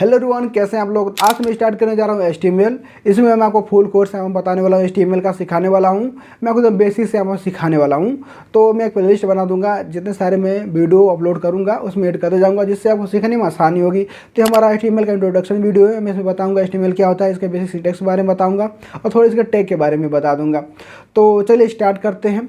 Hello everyone, कैसे हैं आप लोग। आज मैं स्टार्ट करने जा रहा हूँ HTML। इसमें मैं आपको फुल कोर्स है बताने वाला हूँ, HTML का सिखाने वाला हूँ। मैं आपको एकदम बेसिक से आपको सिखाने वाला हूँ। तो मैं एक प्लेलिस्ट बना दूंगा, जितने सारे मैं वीडियो अपलोड करूँगा उसमें ऐड करते जाऊँगा, जिससे आपको सीखने में आसानी होगी। तो हमारा HTML का इंट्रोडक्शन वीडियो है। मैं इसमें बताऊँगा HTML क्या होता है, इसके बेसिक सिंटैक्स के बारे में बताऊँगा और थोड़ी इसके टैग के बारे में बता दूँगा। तो चलिए स्टार्ट करते हैं।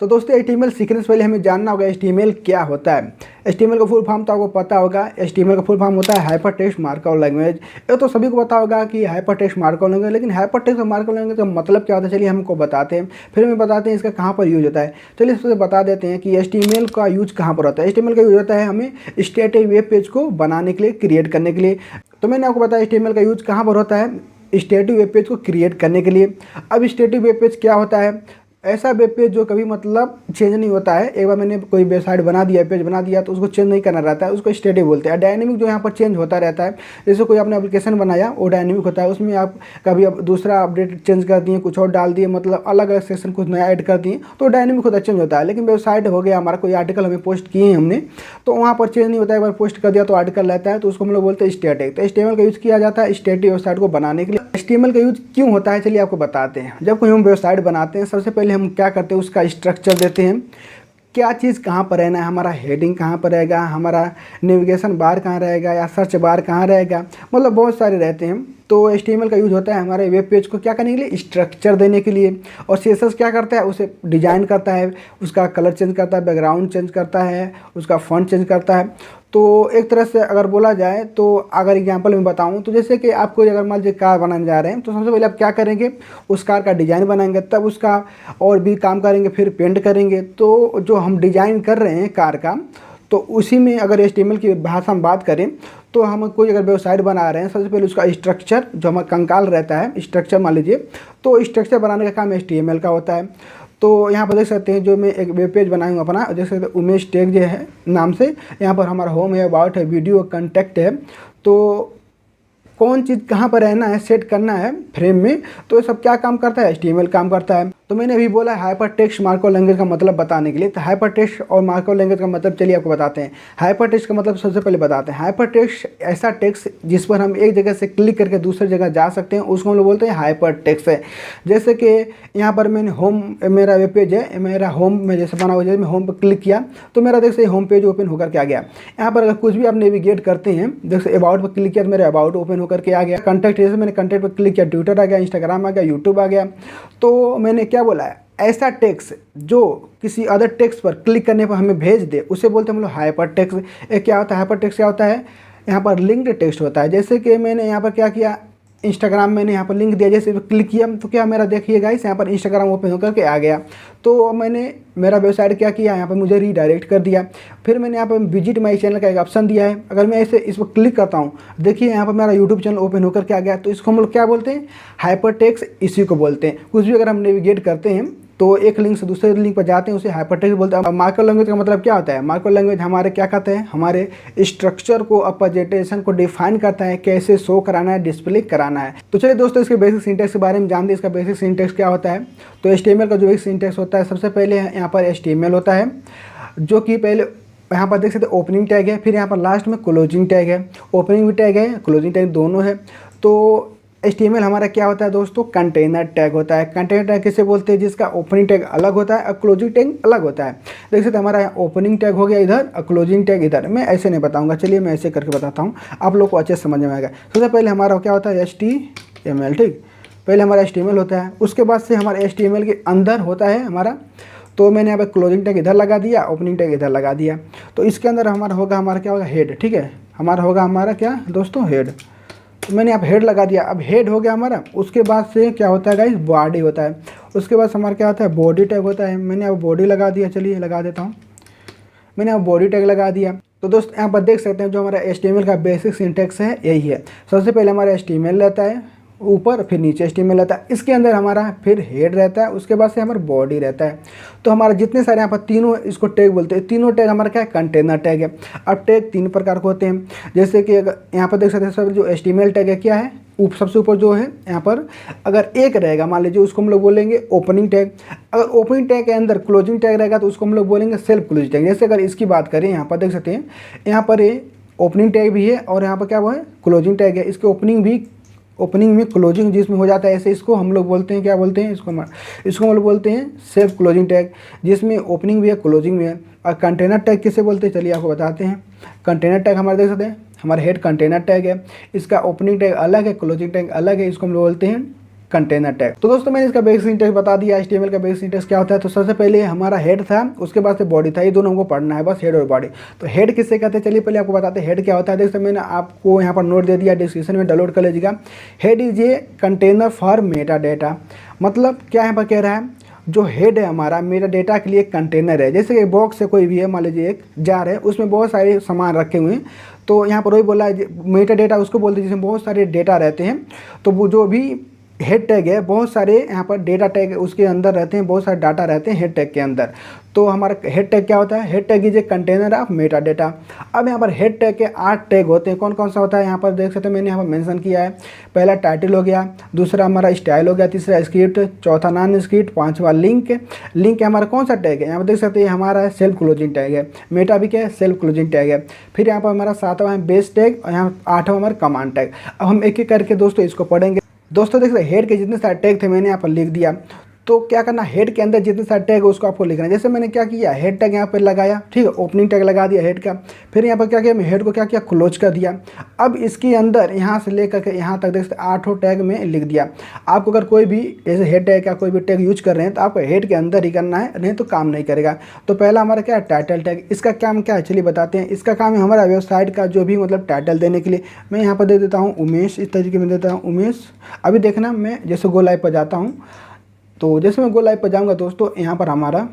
तो दोस्तों, HTML सीखने से पहले हमें जानना होगा HTML क्या होता है। HTML का फुल फॉर्म तो आपको पता होगा। HTML का फुल फॉर्म होता है हाइपर टेक्स्ट मार्कअप लैंग्वेज। ये तो सभी को पता होगा कि हाइपर टेक्स्ट मार्कअप लैंग्वेज, लेकिन हाइपर टेक्स्ट मार्कअप लैंग्वेज का मतलब क्या होता है, चलिए हमको बताते हैं, फिर हमें बताते हैं इसका कहाँ पर यूज होता है। चलिए इससे बता देते हैं कि HTML का यूज कहाँ पर होता है। HTML का यूज होता है हमें स्टैटिक वेब पेज को बनाने के लिए, क्रिएट करने के लिए। तो मैंने आपको बताया HTML का यूज कहाँ पर होता है, स्टैटिक वेब पेज को क्रिएट करने के लिए। अब स्टैटिक वेब पेज क्या होता है, ऐसा वेब पेज जो कभी मतलब चेंज नहीं होता है। एक बार मैंने कोई वेबसाइट बना दिया, पेज बना दिया, तो उसको चेंज नहीं करना रहता है, उसको स्टैटिक बोलते हैं। डायनेमिक जो यहाँ पर चेंज होता रहता है, जैसे कोई आपने एप्लीकेशन बनाया वो डायनेमिक होता है, उसमें आप कभी अब दूसरा अपडेट चेंज कर दिए, कुछ और डाल दिए, मतलब अलग अलग सेक्शन कुछ नया ऐड कर दिए, तो डायनेमिक होता है, चेंज होता है। लेकिन वेबसाइट हो गया हमारा, कोई आर्टिकल हमें पोस्ट किए हैं हमने, तो वहाँ पर चेंज नहीं होता है। एक बार पोस्ट कर दिया तो आर्टिकल रहता है, तो उसको हम लोग बोलते हैं स्टैटिक। तो HTML का यूज़ किया जाता है स्टैटिक वेबसाइट को बनाने के लिए। HTML का यूज़ क्यों होता है, चलिए आपको बताते हैं। जब कोई हम वेबसाइट बनाते हैं, सबसे पहले हम क्या करते हैं, उसका स्ट्रक्चर देते हैं। क्या चीज़ कहाँ पर रहना है, हमारा हेडिंग कहाँ पर रहेगा, हमारा नेविगेशन बार कहाँ रहेगा, या सर्च बार कहाँ रहेगा, मतलब बहुत सारे रहते हैं। तो HTML का यूज होता है हमारे वेब पेज को क्या करने के लिए, स्ट्रक्चर देने के लिए। और CSS क्या करता है, उसे डिजाइन करता है, उसका कलर चेंज करता है, बैकग्राउंड चेंज करता है, उसका फॉन्ट चेंज करता है। तो एक तरह से अगर बोला जाए, तो अगर एग्जांपल में बताऊं, तो जैसे कि आपको अगर मान लीजिए कार बनाने जा रहे हैं, तो सबसे पहले आप क्या करेंगे, उस कार का डिज़ाइन बनाएंगे, तब उसका और भी काम करेंगे, फिर पेंट करेंगे। तो जो हम डिज़ाइन कर रहे हैं कार का, तो उसी में अगर HTML की भाषा में बात करें, तो हम कोई अगर वेबसाइट बना रहे हैं, सबसे पहले उसका स्ट्रक्चर जो हमारा कंकाल रहता है, स्ट्रक्चर मान लीजिए, तो स्ट्रक्चर बनाने का काम HTML का होता है। तो यहाँ पर देख सकते हैं, जो मैं एक वेब पेज बनाया हूँ अपना, देख सकते हैं उमेश टेक जो है नाम से। यहाँ पर हमारा होम है, अबाउट है, वीडियो, कंटेक्ट है। तो कौन चीज़ कहाँ पर रहना है, सेट करना है फ्रेम में, तो ये सब क्या काम करता है, HTML काम करता है। तो मैंने अभी बोला हाइपर टेक्स्ट मार्कअप लैंग्वेज का मतलब बताने के लिए। तो हाइपर टेक्स्ट और मार्कअप लैंग्वेज का मतलब चलिए आपको बताते हैं। हाइपर टेक्स्ट का मतलब सबसे पहले बताते हैं। हाइपर टेक्स्ट ऐसा टेक्स्ट जिस पर हम एक जगह से क्लिक करके दूसरी जगह जा सकते हैं, उसको हम लोग बोलते हैं हाइपर टेक्स्ट है। जैसे कि यहाँ पर मैंने होम, मेरा वेब पेज है, मेरा होम में जैसे बना हुआ, जैसे मैं होम पर क्लिक किया तो मेरा देख से होम पेज ओपन होकर के आ गया। यहाँ पर अगर कुछ भी आप नेविगेट करते हैं, जैसे अबाउट पर क्लिक किया तो मेरा अबाउट ओपन होकर के आ गया। कंटेक्ट, जैसे मैंने कंटेक्ट पर क्लिक किया, ट्विटर आ गया, इंस्टाग्राम आ गया, यूट्यूब आ गया। तो मैंने क्या बोला है, ऐसा टेक्स्ट जो किसी अदर टेक्स्ट पर क्लिक करने पर हमें भेज दे, उसे बोलते हैं हम लोग हाइपर टेक्स्ट। क्या होता है हाइपर टेक्स्ट, क्या होता है, यहाँ पर लिंक्ड टेक्स्ट होता है। जैसे कि मैंने यहाँ पर क्या किया, इंस्टाग्राम मैंने यहाँ पर लिंक दिया, जैसे क्लिक किया तो क्या मेरा देखिए गाइस, यहाँ पर इंस्टाग्राम ओपन होकर के आ गया। तो मैंने मेरा वेबसाइट क्या किया, यहाँ पर मुझे रीडायरेक्ट कर दिया। फिर मैंने यहाँ पर विजिट माई चैनल का एक ऑप्शन दिया है। अगर मैं ऐसे इस पर क्लिक करता हूँ, देखिए यहाँ पर मेरा यूट्यूब चैनल ओपन होकर के आ गया। तो इसको हम लोग क्या बोलते हैं, हाइपर टेक्स्ट इसी को बोलते हैं। कुछ भी अगर हम नेविगेट करते हैं तो एक लिंक से दूसरे लिंक पर जाते हैं, उसे हाइपर टेक्स्ट बोलते हैं। मार्कअप लैंग्वेज का मतलब क्या होता है, मार्कअप लैंग्वेज हमारे क्या कहते हैं, हमारे स्ट्रक्चर को, प्रेजेंटेशन को डिफाइन करता है, कैसे शो कराना है, डिस्प्ले कराना है। तो चलिए दोस्तों, इसके बेसिक सिंटैक्स के बारे में जानते हैं। इसका बेसिक सिंटैक्स क्या होता है। तो HTML का जो बेसिक सिंटैक्स होता है, सबसे पहले यहाँ पर HTML होता है, जो कि पहले यहाँ पर देख सकते हैं ओपनिंग टैग है, फिर यहाँ पर लास्ट में क्लोजिंग टैग है। ओपनिंग भी टैग है, क्लोजिंग टैग दोनों है। तो HTML हमारा क्या होता है दोस्तों, कंटेनर टैग होता है। कंटेनर टैग किसे बोलते हैं, जिसका ओपनिंग टैग अलग होता है और क्लोजिंग टैग अलग होता है। देख सकते हैं हमारा यहाँ ओपनिंग टैग हो गया इधर और क्लोजिंग टैग इधर। मैं ऐसे नहीं बताऊंगा, चलिए मैं ऐसे करके बताता हूँ, आप लोग को अच्छे से समझ में आएगा। सबसे पहले हमारा क्या होता है, HTML, ठीक। पहले हमारा HTML होता है, उसके बाद से हमारे HTML के अंदर होता है हमारा, तो मैंने यहाँ पर क्लोजिंग टैग इधर लगा दिया, ओपनिंग टैग इधर लगा दिया। तो इसके अंदर हमारा क्या होगा, हेड, ठीक है। हमारा क्या दोस्तों, हेड। तो मैंने यहाँ हेड लगा दिया। अब हेड हो गया हमारा। उसके बाद से क्या होता है गाइस, बॉडी होता है। उसके बाद हमारा क्या होता है, बॉडी टैग होता है। मैंने अब बॉडी लगा दिया, चलिए लगा देता हूँ। मैंने अब बॉडी टैग लगा दिया। तो दोस्त यहाँ पर देख सकते हैं जो हमारा HTML का बेसिक सिंटैक्स है यही है। सबसे पहले हमारा HTML रहता है ऊपर, फिर नीचे HTML रहता है, इसके अंदर हमारा फिर हेड रहता है, उसके बाद से हमारा बॉडी रहता है। तो हमारा जितने सारे यहाँ पर तीनों इसको टैग बोलते हैं, तीनों टैग हमारा क्या है, कंटेनर टैग है। अब टैग 3 प्रकार के होते हैं, जैसे कि यहाँ पर देख सकते हैं सब, जो HTML टैग है क्या है, सबसे ऊपर जो है यहाँ पर अगर एक रहेगा, मान लीजिए उसको हम लोग बोलेंगे ओपनिंग टैग। अगर ओपनिंग टैग के अंदर क्लोजिंग टैग रहेगा तो उसको हम लोग बोलेंगे सेल्फ क्लोजिंग टैग। जैसे अगर इसकी बात करें, यहाँ पर देख सकते हैं, यहाँ पर ओपनिंग टैग भी है और यहाँ पर क्या वो है क्लोजिंग टैग है। इसके ओपनिंग में क्लोजिंग जिसमें हो जाता है ऐसे इसको हम लोग बोलते हैं, क्या बोलते हैं इसको हम लोग बोलते हैं सेल्फ क्लोजिंग टैग, जिसमें ओपनिंग भी है क्लोजिंग भी है। और कंटेनर टैग किसे बोलते हैं चलिए आपको बताते हैं। कंटेनर टैग हमारे देख सकते हैं, हमारा हेड कंटेनर टैग है, इसका ओपनिंग टैग अलग है, क्लोजिंग टैग अलग है, इसको हम लोग बोलते हैं कंटेनर टैग। तो दोस्तों मैंने इसका बेसिक सिंटैक्स बता दिया, HTML का बेसिक सिंटैक्स क्या होता है। तो सबसे पहले हमारा हेड था, उसके बाद से बॉडी था, ये दोनों हमको पढ़ना है बस, हेड और बॉडी। तो हेड किससे कहते हैं चलिए पहले आपको बताते हैं हेड क्या होता है। देखिए मैंने आपको यहाँ पर नोट दे दिया, डिस्क्रिप्शन में डाउनलोड कर लीजिएगा। Head is a container for Meta data. मतलब क्या यहाँ पर कह रहा है, जो हेड है हमारा मेटा डेटा के लिए एक कंटेनर है। जैसे कि बॉक्स है कोई भी है, मान लीजिए एक जार है, उसमें बहुत सारे सामान रखे हुए हैं। तो यहाँ पर वही बोला है मेटा डेटा उसको बोलते हैं जिसमें बहुत सारे डेटा रहते हैं। तो वो जो भी हेड टैग है, बहुत सारे यहाँ पर डेटा टैग उसके अंदर रहते हैं, बहुत सारे डाटा रहते हैं हेड टैग के अंदर। तो हमारा हेड टैग क्या होता है, head tag is a container of Meta data. अब यहाँ पर हेड टैग के 8 टैग होते हैं। कौन कौन सा होता है यहाँ पर देख सकते हैं, मैंने यहाँ पर मेंशन किया है। पहला टाइटल हो गया, दूसरा हमारा स्टाइल हो गया, तीसरा स्क्रिप्ट, चौथा नॉन स्क्रिप्ट, पांचवा लिंक। लिंक हमारा कौन सा टैग है यहाँ पर देख सकते हैं, हमारा सेल्फ क्लोजिंग टैग है। मेटा भी क्या है, सेल्फ क्लोजिंग टैग है। फिर यहाँ पर हमारा 7वां है बेस टैग और यहाँ 8वां हमारा कमांड टैग। अब हम एक एक करके दोस्तों इसको पढ़ेंगे। दोस्तों देख सकते हेड के जितने सारे टैग थे मैंने यहाँ पर लिख दिया। तो क्या करना, हेड के अंदर जितने सारे टैग है उसको आपको लिखना है। जैसे मैंने क्या किया, हेड टैग यहाँ पर लगाया, ठीक है, ओपनिंग टैग लगा दिया हेड का। फिर यहाँ पर क्या किया, मैं हेड को क्या किया, क्लोज कर दिया। अब इसके अंदर यहाँ से लेकर के यहाँ तक देख सकते 8 टैग में लिख दिया। आपको अगर कोई भी जैसे हेड टैग का कोई भी टैग यूज कर रहे हैं तो आपको हेड के अंदर ही करना है, नहीं तो काम नहीं करेगा। तो पहला हमारा क्या है, टाइटल टैग। इसका काम क्या है चलिए बताते हैं। इसका काम है हमारा वेबसाइट का जो भी मतलब टाइटल देने के लिए। मैं यहाँ पर दे देता हूँ उमेश, इस तरीके में देता हूँ उमेश। अभी देखना मैं जैसे गो लाइव पर जाता हूँ, तो जैसे मैं गो लाइव पर जाऊँगा दोस्तों, यहाँ पर हमारा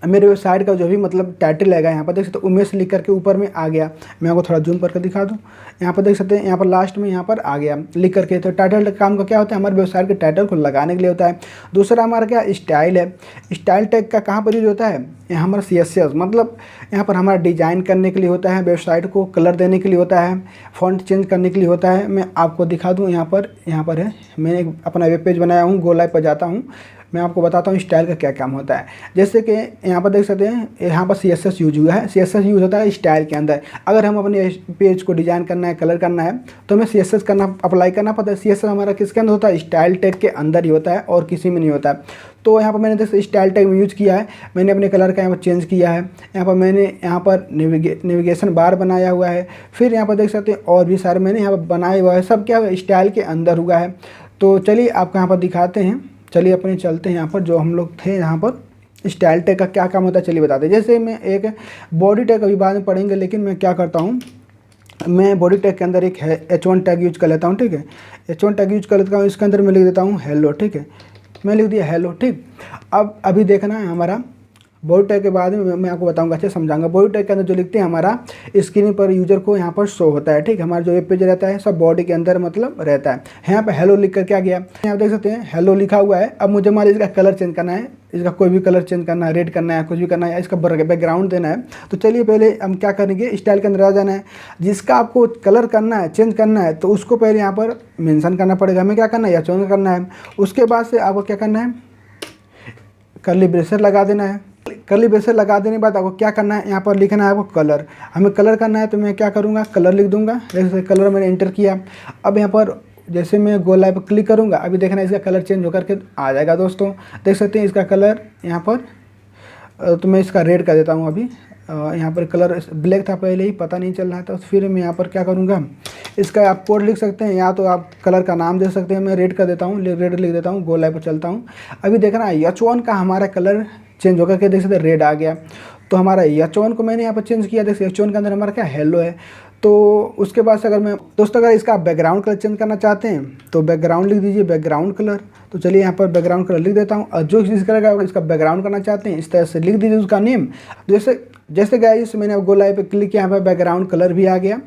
मेरे वेबसाइट का जो भी मतलब टाइटल रहेगा यहाँ पर देख सकते उमेश लिख करके ऊपर में आ गया। मैं आपको थोड़ा जूम करके दिखा दूँ, यहाँ पर देख सकते हैं, यहाँ पर लास्ट में यहाँ पर आ गया लिख करके। तो टाइटल काम का क्या होता है, हमारे वेबसाइट के टाइटल को लगाने के लिए होता है। दूसरा हमारा क्या स्टाइल है। स्टाइल टैग का कहाँ पर यूज होता है, यहाँ हमारा CSS मतलब यहाँ पर हमारा डिजाइन करने के लिए होता है, वेबसाइट को कलर देने के लिए होता है, फॉन्ट चेंज करने के लिए होता है। मैं आपको दिखा दूँ, यहाँ पर है, मैंने अपना वेब पेज बनाया हूँ, गो लाइव पर जाता हूँ, मैं आपको बताता हूँ स्टाइल का क्या काम होता है। जैसे कि यहाँ पर देख सकते हैं, यहाँ पर CSS यूज हुआ है। CSS यूज होता है स्टाइल के अंदर। अगर हम अपने पेज को डिजाइन करना है, कलर करना है, तो हमें CSS अप्लाई करना पड़ता है। CSS हमारा किसके अंदर होता है, स्टाइल टैग के अंदर ही होता है और किसी में नहीं होता है। तो यहाँ पर मैंने जैसे स्टाइल टैग में यूज किया है, मैंने अपने कलर का यहाँ पर चेंज किया है। यहाँ पर मैंने यहाँ पर नेविगेशन बार बनाया हुआ है। फिर यहाँ पर देख सकते हैं और भी सारे मैंने यहाँ पर बनाया हुआ है, सब क्या स्टाइल के अंदर हुआ है। तो चलिए आपको यहाँ पर दिखाते हैं, चलिए अपने चलते हैं यहाँ पर जो हम लोग थे यहाँ पर। स्टाइल टैग का क्या काम होता है चलिए बताते हैं। जैसे मैं एक बॉडी टैग अभी बाद में पढ़ेंगे, लेकिन मैं क्या करता हूँ, मैं बॉडी टैग के अंदर एक H1 टैग यूज कर लेता हूँ, ठीक है। H1 टैग यूज कर लेता हूँ, इसके अंदर मैं लिख देता हूँ हेलो, ठीक है, मैं लिख दिया हेलो, ठीक। अब अभी देखना है हमारा बॉडी टैग के बाद में मैं आपको बताऊंगा, अच्छे समझाऊंगा। बॉडी टैग के अंदर जो लिखते हैं हमारा स्क्रीन पर यूजर को यहाँ पर शो होता है, ठीक है। हमारा जो वेब पेज रहता है सब बॉडी के अंदर मतलब रहता है। यहाँ पे हेलो लिख कर क्या गया, यहाँ देख सकते हैं हेलो लिखा हुआ है। अब मुझे मान लीजिए इसका कलर चेंज करना है, इसका कोई भी कलर चेंज करना है, रेड करना है, कुछ भी करना है, इसका बैकग्राउंड देना है। तो चलिए पहले हम क्या करेंगे, स्टाइल के अंदर आ जाना है। जिसका आपको कलर करना है, चेंज करना है, तो उसको पहले यहाँ पर मेंशन करना पड़ेगा। हमें क्या करना है, H1 करना है। उसके बाद से आपको क्या करना है, कर्ली ब्रेसेस लगा देना है। कर्ली ब्रेसेस लगा देने के बाद आपको क्या करना है, यहाँ पर लिखना है आपको कलर। हमें कलर करना है तो मैं क्या करूँगा, कलर लिख दूंगा। जैसे कलर मैंने एंटर किया। अब यहाँ पर जैसे मैं गो लाइव पर क्लिक करूँगा, अभी देखना है इसका कलर चेंज होकर के आ जाएगा। दोस्तों देख सकते हैं इसका कलर यहाँ पर, तो मैं इसका रेड कर देता हूँ। अभी यहाँ पर कलर ब्लैक था पहले ही, पता नहीं चल रहा था। फिर मैं यहाँ पर क्या करूँगा, इसका आप कोड लिख सकते हैं, या तो आप कलर का नाम दे सकते हैं। मैं रेड कर देता हूँ, रेड लिख देता हूँ, गो लाइव पर चलता हूँ। अभी देखना है H1 का हमारा कलर चेंज होकर के देख सकते हैं रेड आ गया। तो हमारा H1 को मैंने यहाँ पर चेंज किया। देखिए H1 के अंदर हमारा क्या हेलो है। तो उसके बाद से अगर मैं दोस्तों अगर इसका बैकग्राउंड कलर चेंज करना चाहते हैं तो बैकग्राउंड लिख दीजिए, बैकग्राउंड कलर। तो चलिए यहाँ पर बैकग्राउंड कलर लिख देता हूँ। और जो चीज़ करेगा इसका बैकग्राउंड करना चाहते हैं, इस तरह से लिख दीजिए उसका नेम। जैसे गाइस मैंने गो लाइव पे क्लिक किया, यहाँ पर बैकग्राउंड कलर भी आ गया।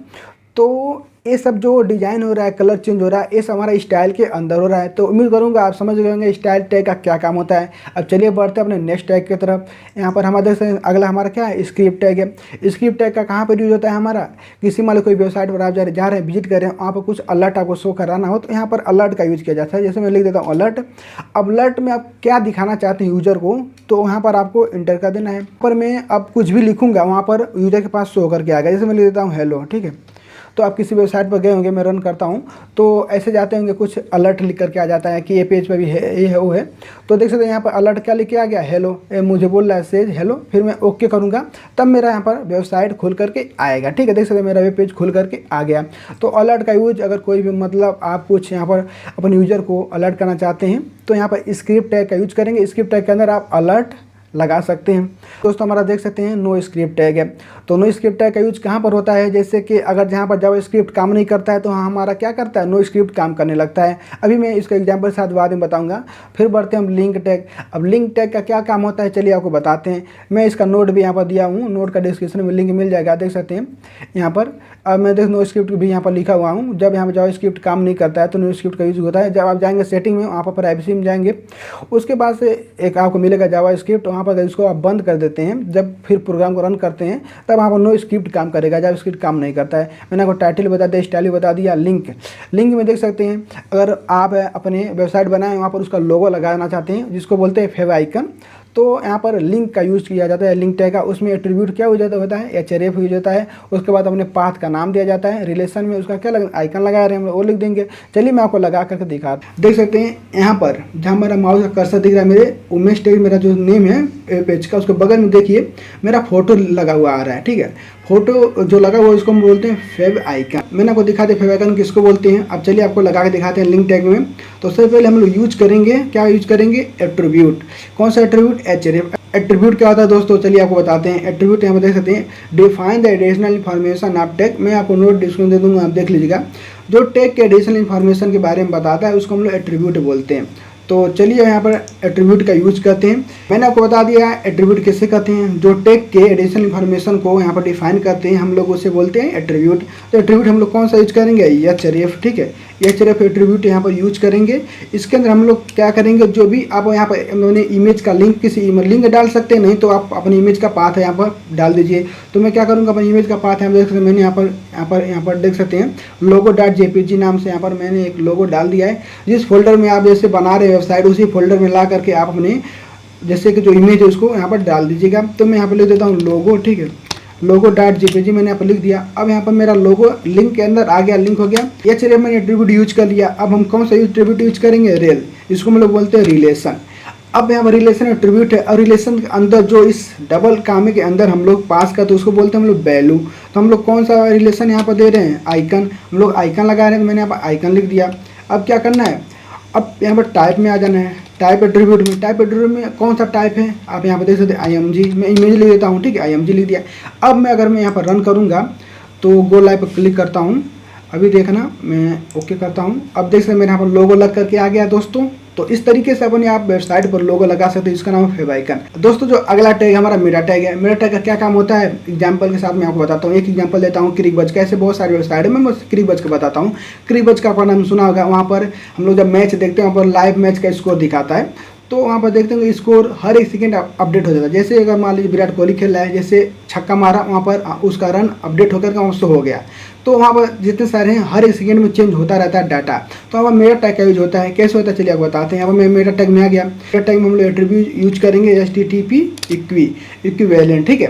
तो ये सब जो डिज़ाइन हो रहा है, कलर चेंज हो रहा है, ये सब हमारा स्टाइल के अंदर हो रहा है। तो उम्मीद करूँगा आप समझ गए होंगे स्टाइल टैग का क्या काम होता है। अब चलिए बढ़ते हैं अपने नेक्स्ट टैग की तरफ। यहाँ पर हमारे देख सकते हैं अगला हमारा क्या है, स्क्रिप्ट टैग है। स्क्रिप्ट टैग का कहाँ पर यूज होता है हमारा, किसी मान लो कोई वेबसाइट पर आप जा रहे हैं, विजिट कर रहे हैं, वहाँ पर कुछ अलर्ट आपको शो कराना हो तो यहाँ पर अलर्ट का यूज किया जाता है। जैसे मैं लिख देता हूँ अलर्ट। अब अलर्ट में आप क्या दिखाना चाहते हैं यूजर को, तो वहाँ पर आपको इंटर कर देना है। पर मैं अब कुछ भी लिखूंगा वहाँ पर यूजर के पास शो करके आएगा। जैसे मैं लिख देता हूँ हेलो, ठीक है। तो आप किसी वेबसाइट पर गए होंगे, मैं रन करता हूँ तो ऐसे जाते होंगे, कुछ अलर्ट लिख करके आ जाता है कि ये पेज पे भी है, ये है, वो है। तो देख सकते हैं यहाँ पर अलर्ट क्या लिख के आ गया, हेलो। मुझे बोल रहा है सेज हेलो, फिर मैं ओके करूँगा तब मेरा यहाँ पर वेबसाइट खुल करके आएगा, ठीक है। देख सकते हैं मेरा वेब पेज खुल करके आ गया। तो अलर्ट का यूज अगर कोई भी मतलब आप कुछ यहाँ पर अपने यूजर को अलर्ट करना चाहते हैं तो यहाँ पर स्क्रिप्ट टैग का यूज करेंगे। स्क्रिप्ट टैग के अंदर आप अलर्ट लगा सकते हैं। दोस्तों हमारा देख सकते हैं नो स्क्रिप्ट टैग है। तो नो स्क्रिप्ट टैग का यूज कहाँ पर होता है, जैसे कि अगर जहाँ पर जावा स्क्रिप्ट काम नहीं करता है तो हमारा क्या करता है, नो स्क्रिप्ट काम करने लगता है। अभी मैं इसका एग्जांपल साथ बाद में बताऊंगा। फिर बढ़ते हैं हम लिंक टैग। अब लिंक टैग का क्या काम होता है चलिए आपको बताते हैं। मैं इसका नोट भी यहाँ पर दिया हूँ, नोट का डिस्क्रिप्शन में लिंक मिल जाएगा, देख सकते हैं यहाँ पर। अब मैं देख नो स्क्रिप्ट भी यहाँ पर लिखा हुआ हूँ। जब यहाँ पर जावा स्क्रिप्ट काम नहीं करता है तो नो स्क्रिप्ट का यूज होता है। जब आप जाएंगे सेटिंग में, वहाँ पर प्राइवेसी में जाएंगे, उसके बाद से एक आपको मिलेगा जावा स्क्रिप्ट, वहाँ पर इसको आप बंद कर देते हैं। जब फिर प्रोग्राम को रन करते हैं तब वहाँ पर नो स्क्रिप्ट काम करेगा, जावा स्क्रिप्ट काम नहीं करता है। मैंने आपको टाइटल बता दिया, स्टाइल बता दिया। लिंक में देख सकते हैं अगर आप अपने वेबसाइट बनाएं, वहाँ पर उसका लोगो लगाना चाहते हैं जिसको बोलते हैं फेव आइकन, तो यहाँ पर लिंक का यूज़ किया जाता है, लिंक टैग का। उसमें एट्रीब्यूट क्या हो जाता होता है, href यूज होता है। उसके बाद अपने पाथ का नाम दिया जाता है। रिलेशन में उसका क्या आइकन लगा रहे हैं हम वो लिख देंगे। चलिए मैं आपको लगा करके दिखा, देख सकते हैं यहाँ पर जहाँ मेरा माउस का कर्सर दिख रहा है, मेरे उमेश टैग मेरा जो नेम है पेज का, उसके बगल में देखिए मेरा फोटो लगा हुआ आ रहा है, ठीक है। फोटो जो लगा हुआ इसको हम बोलते हैं फेव आइकन। मैंने आपको दिखा दिया फेव आइकन किसको बोलते हैं। अब चलिए आपको लगा के दिखाते हैं लिंक टैग में। तो सबसे पहले हम लोग यूज करेंगे, क्या यूज करेंगे, एट्रीब्यूट। कौन सा एट्रीब्यूट, href। एट्रीब्यूट क्या होता है दोस्तों, चलिए आपको बताते हैं। एट्रीब्यूट यहाँ पर देख सकते हैं, define the additional information of tag. मैं आपको नोट डिस्क्रिप्शन दे दूंगा, आप देख लीजिएगा। जो टैग के एडिशनल इन्फॉर्मेशन के बारे में बताता है उसको हम लोग एट्रीब्यूट बोलते हैं। तो चलिए यहाँ पर एट्रीब्यूट का यूज करते हैं। मैंने आपको बता दिया एट्रीब्यूट किसे कहते हैं, जो टैग के एडिशनल इन्फॉर्मेशन को यहाँ पर डिफाइन करते हैं हम लोग उसे बोलते हैं एट्रीब्यूट। तो एट्रीब्यूट हम लोग कौन सा यूज करेंगे, href, ठीक है। href एट्रीब्यूट यहाँ पर यूज करेंगे। इसके अंदर हम लोग क्या करेंगे, जो भी आप यहाँ पर मैंने इमेज का लिंक, किसी लिंक डाल सकते हैं, नहीं तो आप अपनी इमेज का पाथ है यहाँ पर डाल दीजिए। तो मैं क्या करूँगा, अपनी इमेज का पाथ है देख सकते हैं, मैंने यहाँ पर देख सकते हैं logo.jpg नाम से यहाँ पर मैंने एक लोगो डाल दिया है। जिस फोल्डर में आप जैसे बना रहे वेबसाइट उसी फोल्डर में ला करके आप अपने जैसे कि जो इमेज है उसको यहाँ पर डाल दीजिएगा। तो मैं यहाँ पर लिख देता हूँ लोगो, ठीक है, logo.jpg मैंने यहाँ पर लिख दिया। अब यहाँ पर मेरा लोगो लिंक के अंदर आ गया, लिंक हो गया। href मैंने एट्रीब्यूट यूज कर लिया। अब हम कौन सा एट्रीब्यूट यूज करेंगे, रेल, इसको हम लोग बोलते हैं रिलेशन। अब यहाँ पर रिलेशन एट्रीब्यूट है और रिलेशन के अंदर जो इस डबल कामे के अंदर हम लोग पास करते हैं उसको बोलते हैं हम लोग वैल्यू। तो हम लोग कौन सा रिलेशन यहाँ पर दे रहे हैं, आइकन। हम लोग आइकन लगा रहे हैं तो मैंने यहाँ पर आइकन लिख दिया। अब क्या करना है, अब यहाँ पर टाइप में आ जाना है, टाइप एट्रीब्यूट में। टाइप एट्रीब्यूट में कौन सा टाइप है आप यहाँ पर देख सकते हैं, img। मैं इमेज लिख देता हूँ, ठीक है, img लिख दिया। अब मैं अगर मैं यहाँ पर रन करूँगा तो गो लाइव पर क्लिक करता हूँ, अभी देखना मैं ओके करता हूँ। अब देख सकते हैं मेरे यहाँ पर लोगो लग करके आ गया दोस्तों। तो इस तरीके से अपने आप वेबसाइट पर लोगो लगा सकते हैं, इसका नाम है फेव आइकन। दोस्तों जो अगला टैग हमारा मेटा टैग है। मेटा टैग का क्या काम होता है, एग्जांपल के साथ मैं आपको बताता हूँ। एक एग्जांपल देता हूँ, क्रिकबज का। ऐसे बहुत सारे वेबसाइट है, मैं बस क्रिकबज का बताता हूँ। क्रिकबज का आपका नाम सुना होगा। वहाँ पर हम लोग जब मैच देखते हैं वहाँ पर लाइव मैच का स्कोर दिखाता है। तो वहाँ पर देखते हैं स्कोर हर एक सेकंड अपडेट हो जाता है। जैसे अगर मान लीजिए विराट कोहली खेल रहा है, जैसे छक्का मारा, वहाँ पर उसका रन अपडेट होकर के वहाँ शो हो गया। तो वहाँ पर जितने सारे हैं हर एक सेकंड में चेंज होता रहता है डाटा। तो वहाँ मेटा टैग का यूज होता है। कैसे होता है चलिए आपको बताते हैं। यहाँ पर मैं मेटा टैग में आ गया। मेटा टैग में हम लोग एट्रीब्यूट यूज करेंगे http इक्विवेलेंट, ठीक है।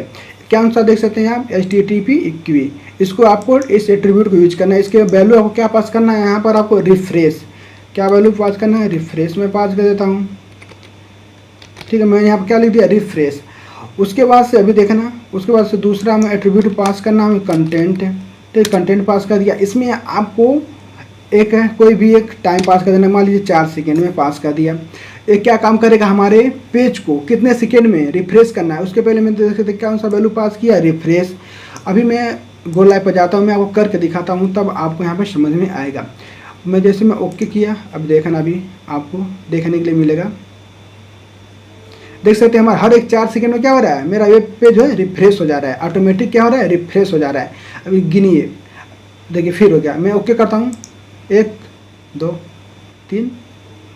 क्या अनुसार देख सकते हैं आप, http इक्वी। इसको आपको इस एट्रीब्यूट को यूज करना है। इसके वैल्यू आपको क्या पास करना है, यहाँ पर आपको रिफ्रेश, क्या वैल्यू पास करना है, रिफ्रेश में पास कर देता हूँ, ठीक है। मैंने यहाँ पर क्या लिख दिया, रिफ्रेश। उसके बाद से अभी देखना, उसके बाद से दूसरा हमें एट्रीब्यूट पास करना हमें कंटेंट, ठीक, कंटेंट पास कर दिया। इसमें आपको एक है कोई भी एक टाइम पास कर देना, मान लीजिए 4 सेकेंड में पास कर दिया। ये क्या काम करेगा, हमारे पेज को कितने सेकेंड में रिफ्रेश करना है। उसके पहले मैंने देख सकते क्या सा वैल्यू पास किया, रिफ्रेश। अभी मैं गो लाइव पर जाता हूँ, मैं आपको करके दिखाता हूँ, तब आपको यहाँ पर समझ में आएगा। मैं जैसे मैं ओके किया, अब देखना अभी आपको देखने के लिए मिलेगा। देख सकते हैं हमारा हर एक 4 सेकंड में क्या हो रहा है, मेरा वेब पेज जो है रिफ्रेश हो जा रहा है, ऑटोमेटिक क्या हो रहा है, रिफ्रेश हो जा रहा है। अभी गिनिए, देखिए फिर हो गया, मैं ओके करता हूँ, 1 2 3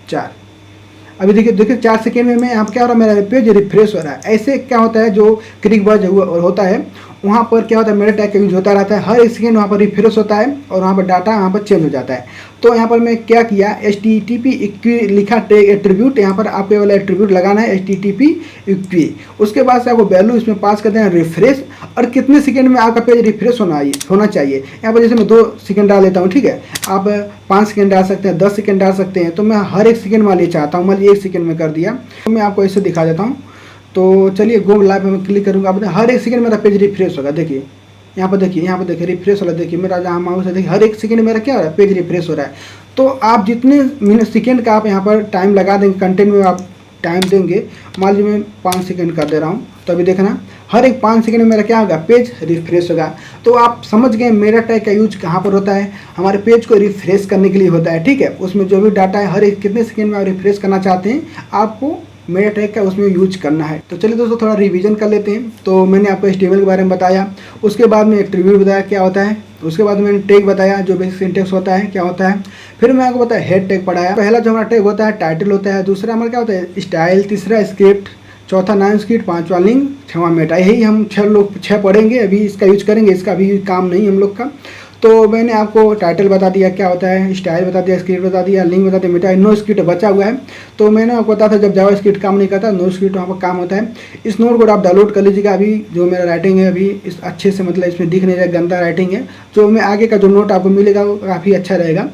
4। अभी देखिए देखिए 4 सेकेंड में मैं यहाँ पर क्या हो रहा है, मेरा पेज रिफ्रेश हो रहा है। ऐसे क्या होता है, जो क्लिक बज होता है वहाँ पर क्या होता है, मेरा टैग का यूज होता रहता है, हर एक सेकेंड वहाँ पर रिफ्रेश होता है और वहाँ पर डाटा वहाँ पर चेंज हो जाता है। तो यहाँ पर मैं क्या किया, HTTP इक्वी लिखा टैग एट्रीब्यूट, यहाँ पर आप ये वाला एट्रीब्यूट लगाना है HTTP इक्वी। उसके बाद से आपको वैल्यू इसमें पास कर देना रिफ्रेश, और कितने सेकंड में आपका पेज रिफ्रेश होना चाहिए। यहाँ पर जैसे मैं 2 सेकंड डाल लेता हूँ, ठीक है, आप 5 सेकंड डाल सकते हैं, 10 सेकंड डाल सकते हैं। तो मैं हर एक सेकंड मान लीजिए चाहता हूँ, मान लीजिए 1 सेकंड में कर दिया, तो मैं आपको ऐसे दिखा देता हूँ। तो चलिए गो लाइव में क्लिक करूँगा, आप हर एक सेकंड मेरा पेज रिफ्रेश होगा। देखिए यहाँ पर देखिए रिफ्रेश हो रहा है, देखिए मेरा जहाँ माउस है, देखिए हर एक सेकंड मेरा क्या हो रहा है, पेज रिफ्रेश हो रहा है। तो आप जितने मिनट सेकंड का आप यहाँ पर टाइम लगा देंगे, कंटेंट में आप टाइम देंगे, मान लीजिए मैं 5 सेकंड कर दे रहा हूँ, तो अभी देखना हर एक 5 सेकंड में मेरा क्या होगा, पेज रिफ्रेश होगा। तो आप समझ गए मेरा टैग का यूज कहाँ पर होता है, हमारे पेज को रिफ्रेश करने के लिए होता है, ठीक है। उसमें जो भी डाटा है हर एक कितने सेकंड में आप रिफ्रेश करना चाहते हैं, आपको मेरा टैग का उसमें यूज करना है। तो चलिए दोस्तों थोड़ा रिवीजन कर लेते हैं। तो मैंने आपको HTML के बारे में बताया, उसके बाद में एट्रीब्यूट बताया क्या होता है, उसके बाद मैंने टैग बताया जो बेसिक सिंटेक्स होता है क्या होता है, फिर मैं आपको बताया हेड टैग पढ़ाया। पहला जो हमारा टैग होता है टाइटल होता है, दूसरा हमारा क्या होता है स्टाइल, तीसरा स्क्रिप्ट, चौथा नाम स्क्रिप्ट, पांचवा लिंक, छठवां मेटा। यही हम 6 पढ़ेंगे, अभी इसका यूज करेंगे, इसका अभी काम नहीं हम लोग का। तो मैंने आपको टाइटल बता दिया क्या होता है, स्टाइल बता दिया, स्क्रिप्ट बता दिया, लिंक बता दिया, मेटा, नो स्क्रिप्ट बचा हुआ है। तो मैंने आपको बताया था जब जावा स्क्रिप्ट काम नहीं करता, नो स्क्रिप्ट वहाँ पर काम होता है। इस नोट को आप डाउनलोड कर लीजिएगा। अभी जो मेरा राइटिंग है अभी इस अच्छे से, मतलब इसमें दिख नहीं रहा, गंदा राइटिंग है। जो मैं आगे का जो नोट आपको मिलेगा वो काफ़ी अच्छा रहेगा।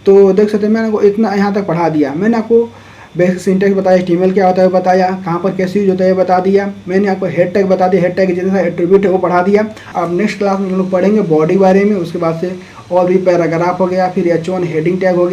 तो देख सकते हैं मैंने आपको इतना यहाँ तक पढ़ा दिया। मैंने आपको बेसिक सिंटेक्स बताया, HTML क्या होता है बताया, कहाँ पर कैसे यूज होता है बता दिया। मैंने आपको हेड टैग बता दिया, हेड टैग जितना एट्रीब्यूट है वो पढ़ा दिया। अब नेक्स्ट क्लास में हम लोग पढ़ेंगे बॉडी बारे में, उसके बाद से और भी पैराग्राफ हो गया, फिर H1 हेडिंग टैग हो गया।